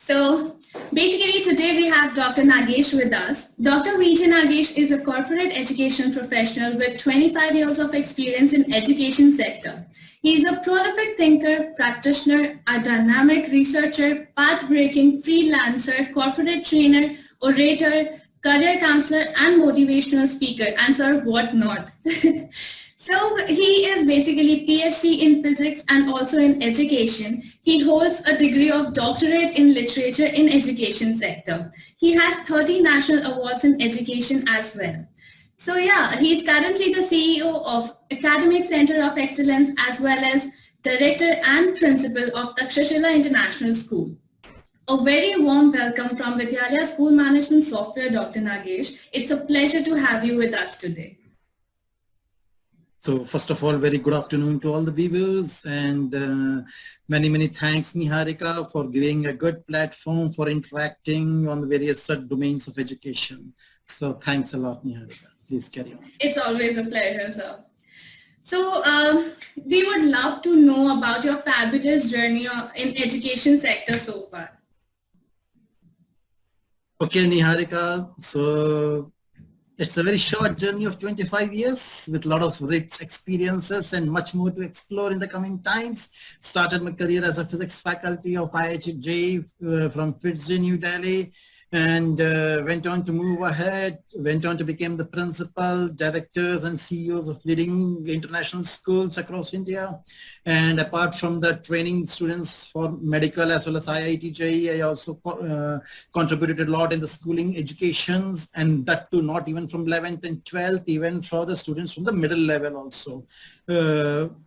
So basically today we have Dr. Nagesh with us. Dr. V.J.Nagesh is a corporate education professional with 25 years of experience in education sector. He is a prolific thinker, practitioner, a dynamic researcher, path-breaking freelancer, corporate trainer, orator, career counselor, and motivational speaker, and sir, what not. So he is basically PhD in physics and also in education. He holds a degree of doctorate in literature in education sector. He has 30 national awards in education as well. So yeah, he's currently the CEO of Academic Center of Excellence as well as director and principal of Takshshilaa International School. A very warm welcome from Vidyalaya School Management Software, Dr. Nagesh. It's a pleasure to have you with us today. So first of all, very good afternoon to all the viewers, and many thanks, Niharika, for giving a good platform for interacting on the various domains of education. So thanks a lot, Niharika. Please carry on. It's always a pleasure, sir. So we would love to know about your fabulous journey in education sector so far. Okay, Niharika. So it's a very short journey of 25 years with a lot of rich experiences and much more to explore in the coming times. Started my career as a physics faculty of IIT from FITZ, New Delhi, and went on to move ahead, went on to become the principal, directors and CEOs of leading international schools across India. And apart from the training students for medical as well as IIT, I also contributed a lot in the schooling educations, and that too not even from 11th and 12th, even for the students from the middle level also.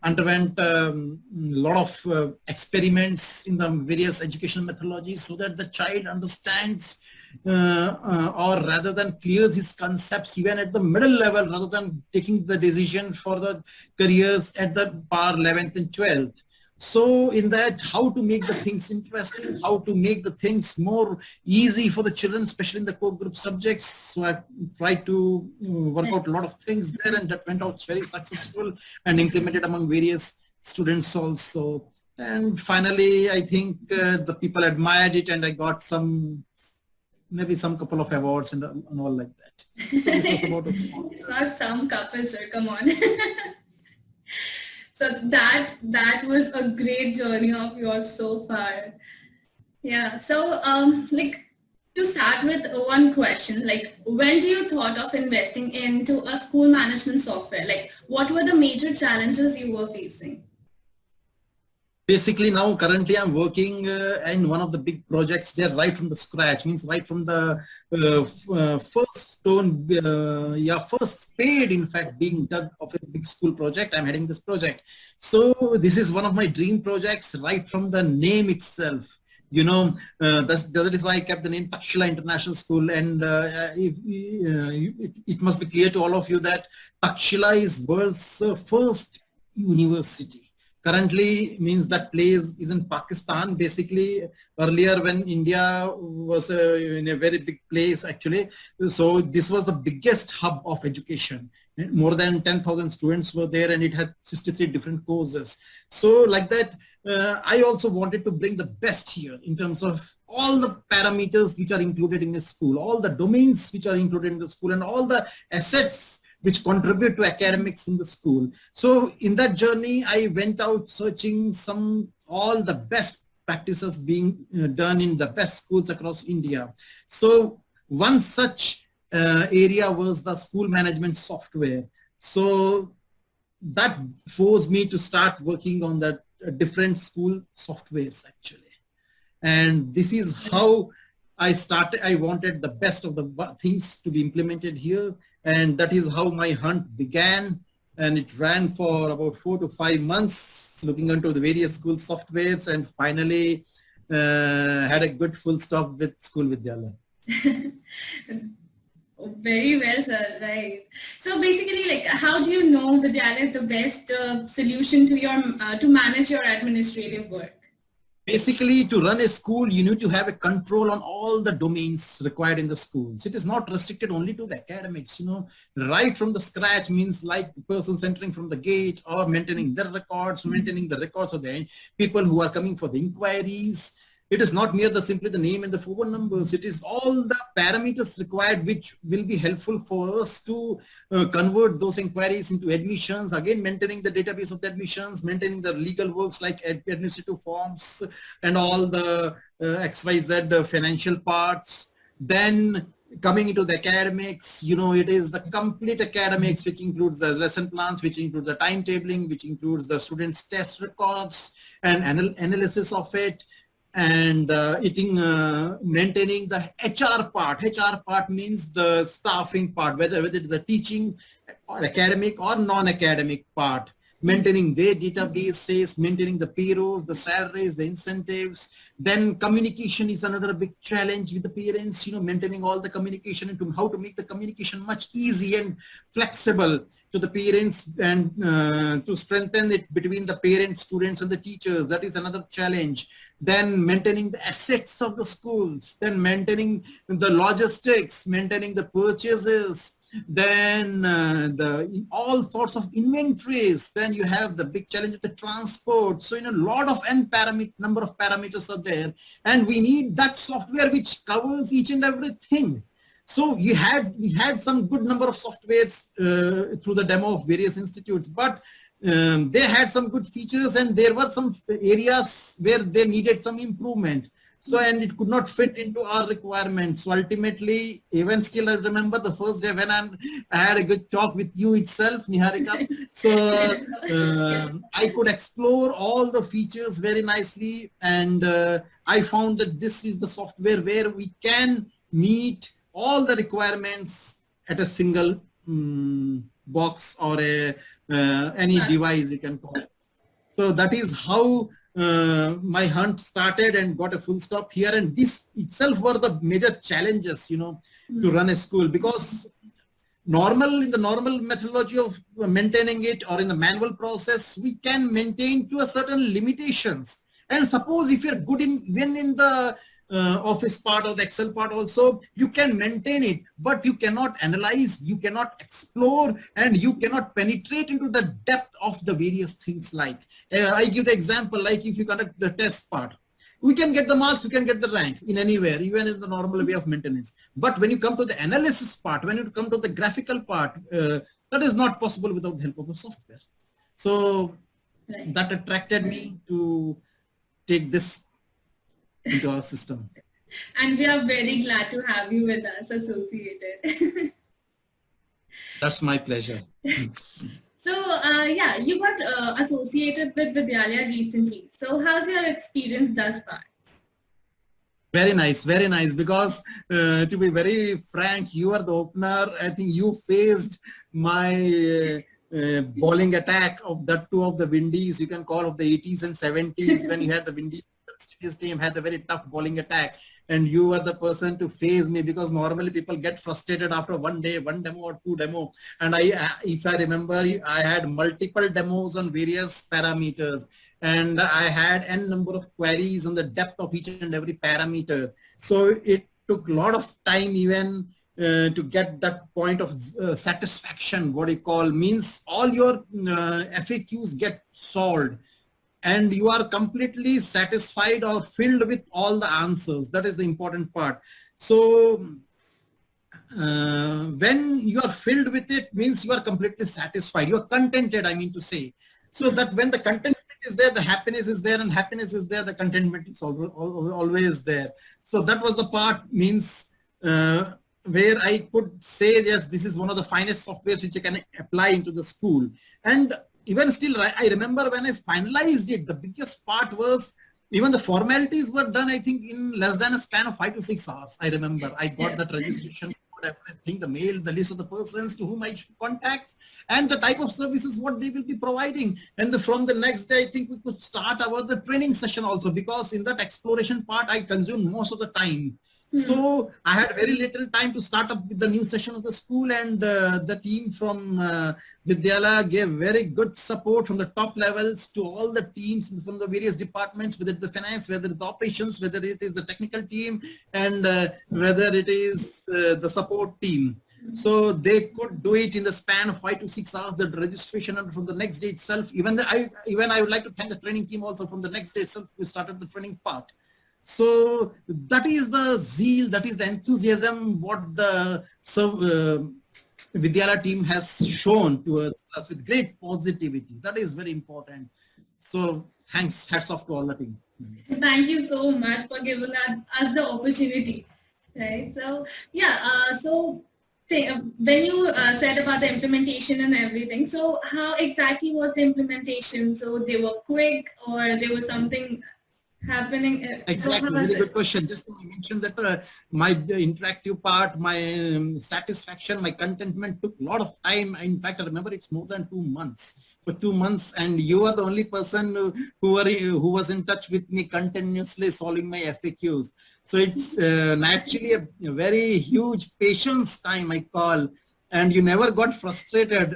Underwent a lot of experiments in the various educational methodologies so that the child understands or rather than clears his concepts even at the middle level rather than taking the decision for the careers at the bar 11th and 12th. So in that, how to make the things interesting, how to make the things more easy for the children, especially in the core group subjects. So I tried to work out a lot of things there, and that went out very successful and implemented among various students also. And finally, I think the people admired it, and I got maybe some couple of awards and all like that. So this was about It's not some couple, sir, come on. So that was a great journey of yours so far. Yeah. So to start with one question, like when do you thought of investing into a school management software? Like what were the major challenges you were facing? Basically now currently I'm working in one of the big projects there right from the scratch, means right from the first stone, first spade in fact being dug of a big school project. I'm heading this project. So this is one of my dream projects right from the name itself. You know, that is why I kept the name Takshshilaa International School, and it must be clear to all of you that Takshshilaa is world's first university. Currently means that place is in Pakistan. Basically, earlier when India was in a very big place actually, so this was the biggest hub of education. More than 10,000 students were there, and it had 63 different courses. So like that, I also wanted to bring the best here in terms of all the parameters which are included in a school, all the domains which are included in the school, and all the assets which contribute to academics in the school. So in that journey, I went out searching all the best practices being done in the best schools across India. So one such area was the school management software. So that forced me to start working on that different school softwares actually. And this is how I started. I wanted the best of the things to be implemented here. And that is how my hunt began, and it ran for about 4 to 5 months, looking into the various school softwares, and finally had a good full stop with School Vidyalaya. Very well, sir. Right. So basically, like, how do you know Vidyalaya is the best solution to to manage your administrative work? Basically, to run a school, you need to have a control on all the domains required in the schools. It is not restricted only to the academics, you know, right from the scratch means like persons entering from the gate or maintaining their records, maintaining the records of the people who are coming for the inquiries. It is not mere simply the name and the phone numbers. It is all the parameters required which will be helpful for us to convert those inquiries into admissions. Again, maintaining the database of the admissions, maintaining the legal works like administrative forms and all the XYZ financial parts. Then coming into the academics, it is the complete academics, which includes the lesson plans, which includes the timetabling, which includes the students' test records and analysis of it, and maintaining the HR part. HR part means the staffing part, whether it is the teaching or academic or non-academic part. Maintaining their databases, maintaining the payroll, the salaries, the incentives. Then communication is another big challenge with the parents, maintaining all the communication and how to make the communication much easy and flexible to the parents, and to strengthen it between the parents, students, and the teachers. That is another challenge. Then maintaining the assets of the schools, then maintaining the logistics, maintaining the purchases, then all sorts of inventories. Then you have the big challenge of the transport. So a lot of number of parameters are there, and we need that software which covers each and everything. So we had some good number of softwares through the demo of various institutes, but they had some good features, and there were some areas where they needed some improvement. So, and it could not fit into our requirements. So ultimately, even still, I remember the first day when I had a good talk with you itself, Niharika. So I could explore all the features very nicely, and I found that this is the software where we can meet all the requirements at a single box or any device you can call it. So that is how my hunt started and got a full stop here. And this itself were the major challenges, to run a school, because in the normal methodology of maintaining it, or in the manual process, we can maintain to a certain limitations. And suppose if you're good when in the Office part or the Excel part also, you can maintain it, but you cannot analyze, you cannot explore, and you cannot penetrate into the depth of the various things. Like I give the example, like if you conduct the test part, we can get the marks, we can get the rank in anywhere, even in the normal way of maintenance. But when you come to the analysis part, when you come to the graphical part, that is not possible without the help of the software. So that attracted me to take this into our system. And we are very glad to have you with us associated. That's my pleasure. So yeah, you got associated with Vidyalaya recently. So how's your experience thus far? Very nice, because to be very frank, you are the opener. I think you faced my bowling attack of that two of the Windies, you can call, of the 80s and 70s, when you had the Windies. His team had a very tough bowling attack, and you were the person to face me, because normally people get frustrated after one day, one demo or two demo. And if I remember, I had multiple demos on various parameters, and I had n number of queries on the depth of each and every parameter. So it took a lot of time even to get that point of satisfaction. What you call means all your FAQs get solved, and you are completely satisfied or filled with all the answers. That is the important part. So when you are filled with it, means you are completely satisfied. You are contented, I mean to say. So that when the contentment is there, the happiness is there, and happiness is there, the contentment is always there. So that was the part, means where I could say, yes, this is one of the finest softwares which you can apply into the school. And even still, I remember when I finalized it, the biggest part was even the formalities were done, I think, in less than a span of 5 to 6 hours. I remember I got that registration, everything, the mail, the list of the persons to whom I should contact, and the type of services what they will be providing. And from the next day, I think we could start the training session also, because in that exploration part, I consumed most of the time. So I had very little time to start up with the new session of the school, and the team from Vidyalaya gave very good support from the top levels to all the teams from the various departments, whether it's the finance, whether it's the operations, whether it is the technical team, and whether it is the support team. So they could do it in the span of 5 to 6 hours, the registration, and from the next day itself, I would like to thank the training team also. From the next day itself, we started the training part. So that is the zeal, that is the enthusiasm what the Vidyala team has shown towards us with great positivity. That is very important. So thanks, hats off to all the team members. Thank you so much for giving us the opportunity. Right. So yeah. When you said about the implementation and everything, so how exactly was the implementation? So they were quick, or there was something happening? So how Exactly, was very good it? question. Just to mention that my interactive part, my satisfaction, my contentment took a lot of time. In fact, I remember it's more than 2 months. For 2 months, and you are the only person who was in touch with me continuously solving my FAQs. So it's naturally a very huge patience time I call, and you never got frustrated.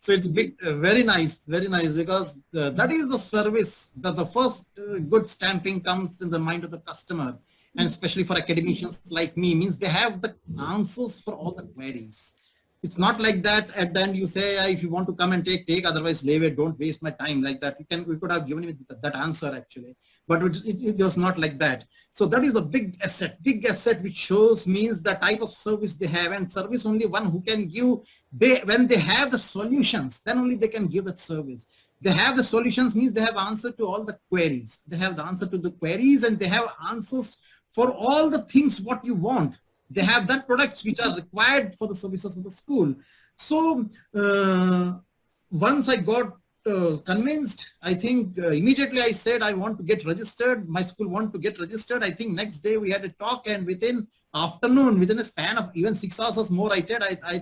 So it's big, very nice, because that is the service that the first good stamping comes in the mind of the customer, and especially for academicians like me, means they have the answers for all the queries. It's not like that at the end you say, if you want to come and take, otherwise leave it, don't waste my time, like that. We could have given me that answer actually, but it was not like that. So that is a big asset, which shows means the type of service they have, and service only one who can give. When they have the solutions, then only they can give that service. They have the solutions means they have answer to all the queries. They have the answer to the queries, and they have answers for all the things what you want. They have that products which are required for the services of the school. So once I got convinced, I think immediately I said I want to get registered. My school want to get registered. I think next day we had a talk, and within afternoon, within a span of even 6 hours or more, I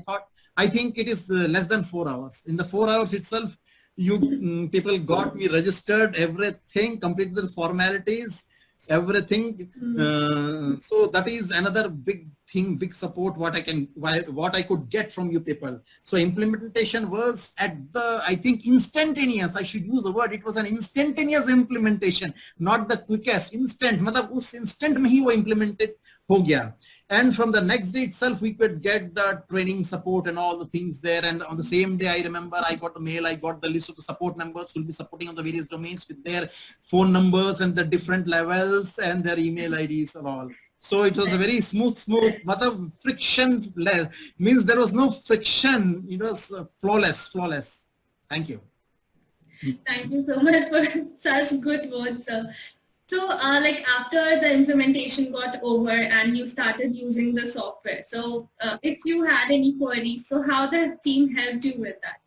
thought, I think it is less than 4 hours. In the 4 hours itself, you people got me registered, everything, completed the formalities, everything. So that is another big thing, big support what I could get from you people. So implementation was at the, I think, instantaneous. I should use the word. It was an instantaneous implementation, not the quickest. Instant, मतलब उस instant में ही वो implemented हो गया. And from the next day itself, we could get the training support and all the things there. And on the same day, I remember I got the mail, I got the list of the support members who will be supporting on the various domains with their phone numbers and the different levels and their email IDs and all. So it was a very smooth, matlab frictionless, means there was no friction. It was flawless. Thank you. Thank you so much for such good words, sir. So, like after the implementation got over and you started using the software, so if you had any queries, so how the team helped you with that?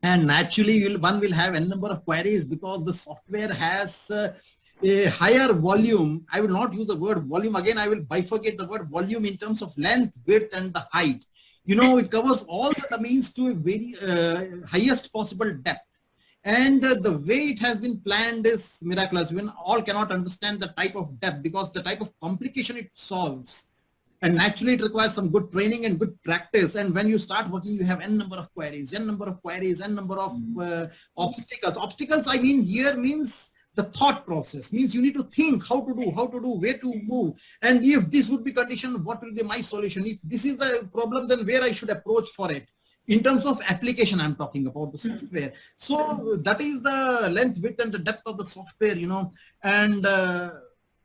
And naturally, one will have a number of queries because the software has a higher volume. I will not use the word volume again. I will bifurcate the word volume in terms of length, width, and the height. You know, it covers all the domains to a very highest possible depth. And the way it has been planned is miraculous. When all cannot understand the type of depth, because the type of complication it solves. And naturally, it requires some good training and good practice. And when you start working, you have n number of queries, n number of obstacles. Obstacles, I mean, here means the thought process, means you need to think how to do, where to move. And if this would be condition, what will be my solution? If this is the problem, then where I should approach for it. In terms of application, I'm talking about the software. So that is the length, width, and the depth of the software, you know. And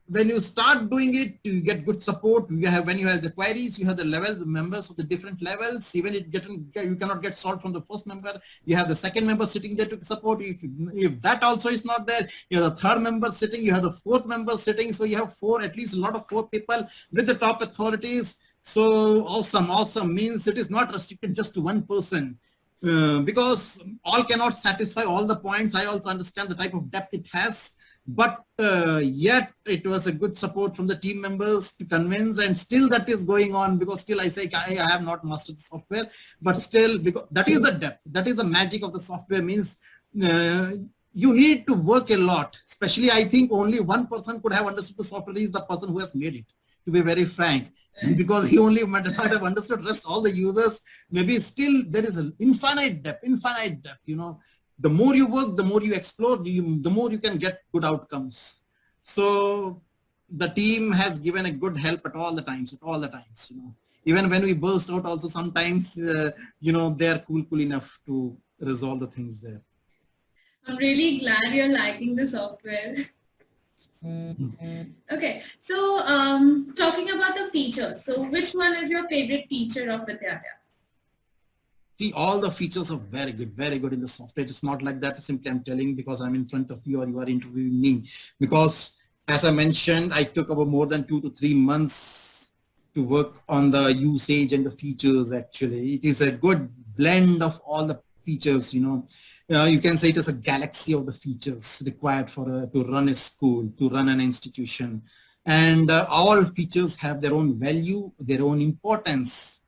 when you start doing it, you get good support. When you have the queries, you have the members of the different levels. Even you cannot get solved from the first member. You have the second member sitting there to support. If that also is not there, you have the third member sitting. You have the fourth member sitting. So you have at least a lot of 4 people with the top authorities. So awesome means it is not restricted just to one person. Because all cannot satisfy all the points. I also understand the type of depth it has. But yet it was a good support from the team members to convince, and still that is going on, because still I say I have not mastered the software, but still, because that is the depth, that is the magic of the software, means you need to work a lot. Especially I think only one person could have understood the software, is the person who has made it, to be very frank, because he only might have understood. Rest all the users, maybe still there is an infinite depth, you know. The more you work, the more you explore, the more you can get good outcomes. So the team has given a good help at all the times, you know. Even when we burst out also sometimes, you know, they're cool enough to resolve the things there. I'm really glad you're liking the software. Okay, so talking about the features, so which one is your favorite feature of Vidyalaya? See, all the features are very good in the software. It's not like that simply I'm telling because I'm in front of you or you are interviewing me. Because as I mentioned, I took about more than 2 to 3 months to work on the usage and the features actually. It is a good blend of all the features, you can say it is a galaxy of the features required for to run a school, to run an institution. And all features have their own value, their own importance,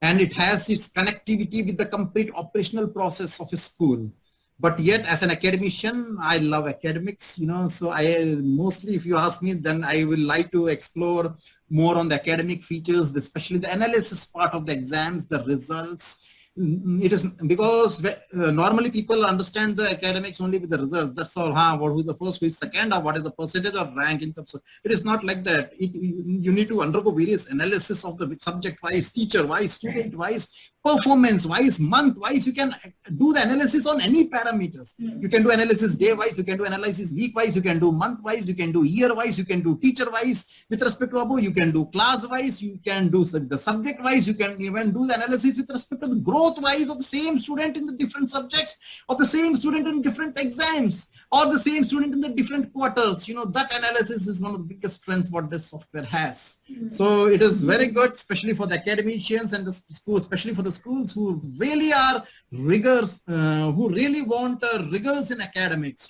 and it has its connectivity with the complete operational process of a school. But yet as an academician, I love academics, so I mostly, if you ask me, then I will like to explore more on the academic features, especially the analysis part of the exams, the results. It is because normally people understand the academics only with the results. That's all. What who is the first, who is second, or what is the percentage or rank in terms of. It is not like that. You need to undergo various analysis of the subject wise, teacher wise, student wise, performance wise, month wise. You can do the analysis on any parameters. You can do analysis day wise. You can do analysis week wise. You can do month wise. You can do year wise. You can do teacher wise. With respect to above, you can do class wise. You can do the subject wise. You can even do the analysis with respect to the growth wise of the same student in the different subjects, or the same student in different exams, or the same student in the different quarters. That analysis is one of the biggest strengths what this software has. So it is very good, especially for the academicians and the school, especially for the schools who really are rigors, who really want rigors in academics,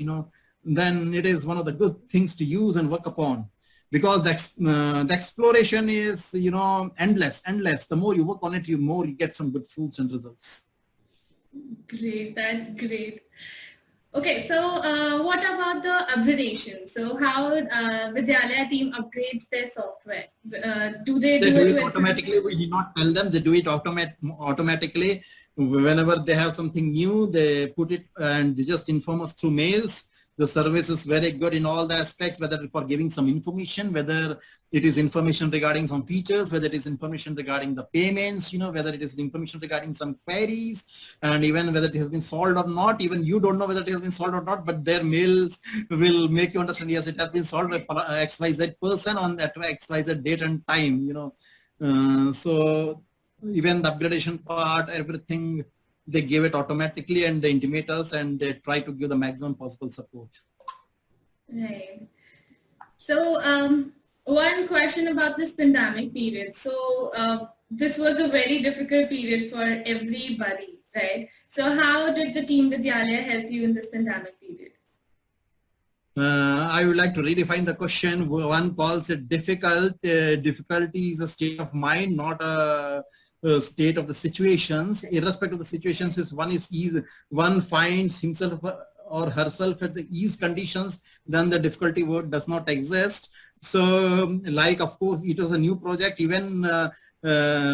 then it is one of the good things to use and work upon. Because the exploration is, endless. The more you work on it, the more you get some good fruits and results. Great, that's great. Okay, so what about the upgradation? So how Vidyalaya team upgrades their software? Do they do it automatically? We did not tell them. They do it automatically. Whenever they have something new, they put it and they just inform us through mails. The service is very good in all the aspects, whether for giving some information, whether it is information regarding some features, whether it is information regarding the payments, whether it is information regarding some queries, and even whether it has been solved or not. Even you don't know whether it has been solved or not, but their mails will make you understand, yes, it has been solved by XYZ person on that XYZ date and time, so even the upgradation part, everything, they give it automatically and they intimate us and they try to give the maximum possible support. Right. So one question about this pandemic period. So this was a very difficult period for everybody, right? So how did the team Vidyalaya help you in this pandemic period? I would like to redefine the question. One calls it difficult. Difficulty is a state of mind, not a state of the situations. Irrespective of the situations, is ease, one finds himself or herself at the ease conditions, then the difficulty word does not exist. So like, of course, it was a new project, even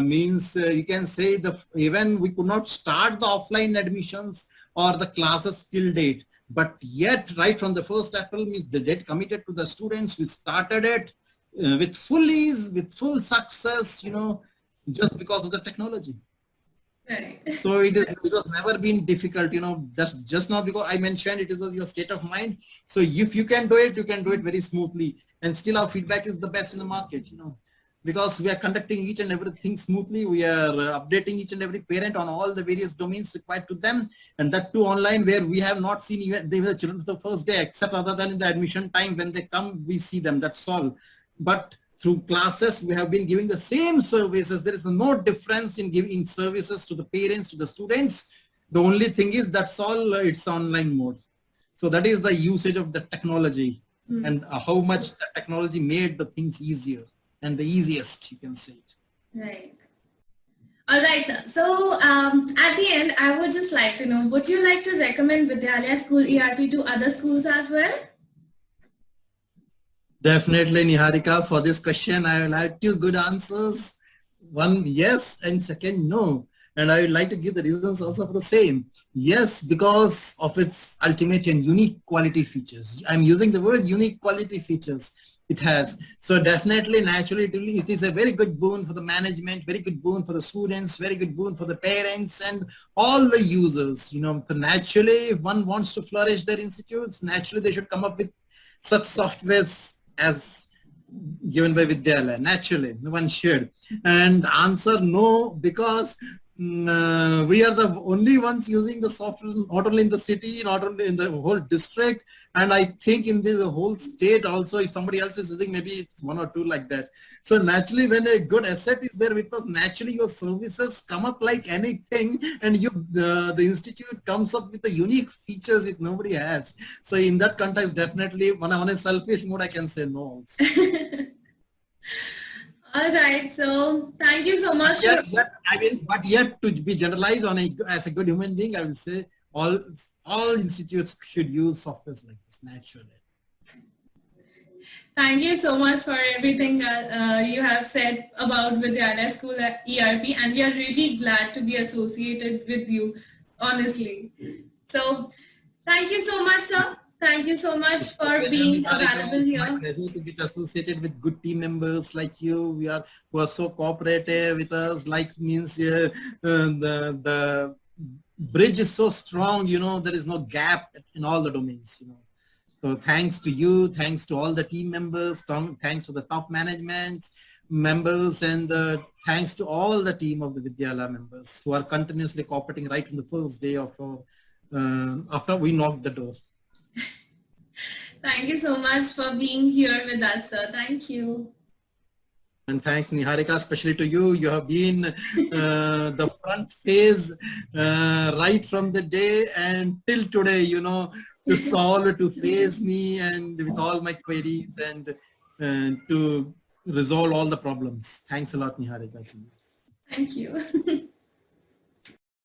means you can say even we could not start the offline admissions or the classes till date, but yet right from the 1st April means the date committed to the students, we started it with full ease, with full success, just because of the technology. Right. So it was never been difficult, that's just now because I mentioned it is your state of mind. So if you can do it, you can do it very smoothly, and still our feedback is the best in the market, because we are conducting each and everything smoothly. We are updating each and every parent on all the various domains required to them, and that too online, where we have not seen even the children for the first day, except other than in the admission time when they come, we see them, that's all. But through classes, we have been giving the same services. There is no difference in giving services to the parents, to the students. The only thing is that's all, it's online mode. So that is the usage of the technology and how much the technology made the things easier and the easiest, you can say it. Right. All right, sir. So at the end, I would just like to know, would you like to recommend Vidyalaya School ERP to other schools as well? Definitely, Niharika. For this question, I will have 2 good answers. One, yes, and second, no. And I would like to give the reasons also for the same. Yes, because of its ultimate and unique quality features. I'm using the word unique quality features. It has. So definitely, naturally, it is a very good boon for the management, very good boon for the students, very good boon for the parents and all the users. So naturally, if one wants to flourish their institutes, naturally they should come up with such softwares as given by Vidyalaya. Naturally, no one should. And answer no, because we are the only ones using the software, not only in the city, not only in the whole district, and I think in the whole state also. If somebody else is using, maybe it's one or two like that. So naturally, when a good asset is there with us, naturally your services come up like anything, and the institute comes up with the unique features which nobody has. So in that context, definitely, on a selfish mode, I can say no also. All right. So thank you so much. But yet to be generalized as a good human being, I will say all institutes should use softwares like this naturally. Thank you so much for everything you have said about Vidyalaya School ERP, and we are really glad to be associated with you, honestly. So thank you so much, sir. Thank you so much for being available here. It's my pleasure to be associated with good team members like you. Who are so cooperative with us. Like means the bridge is so strong. There is no gap in all the domains. So thanks to you, thanks to all the team members, thanks to the top management members, and thanks to all the team of the Vidyalaya members who are continuously cooperating right from the first day of after we knocked the door. Thank you so much for being here with us, sir. Thank you. And thanks, Niharika, especially to you. You have been the front face right from the day and till today, to face me and with all my queries and to resolve all the problems. Thanks a lot, Niharika. Thank you.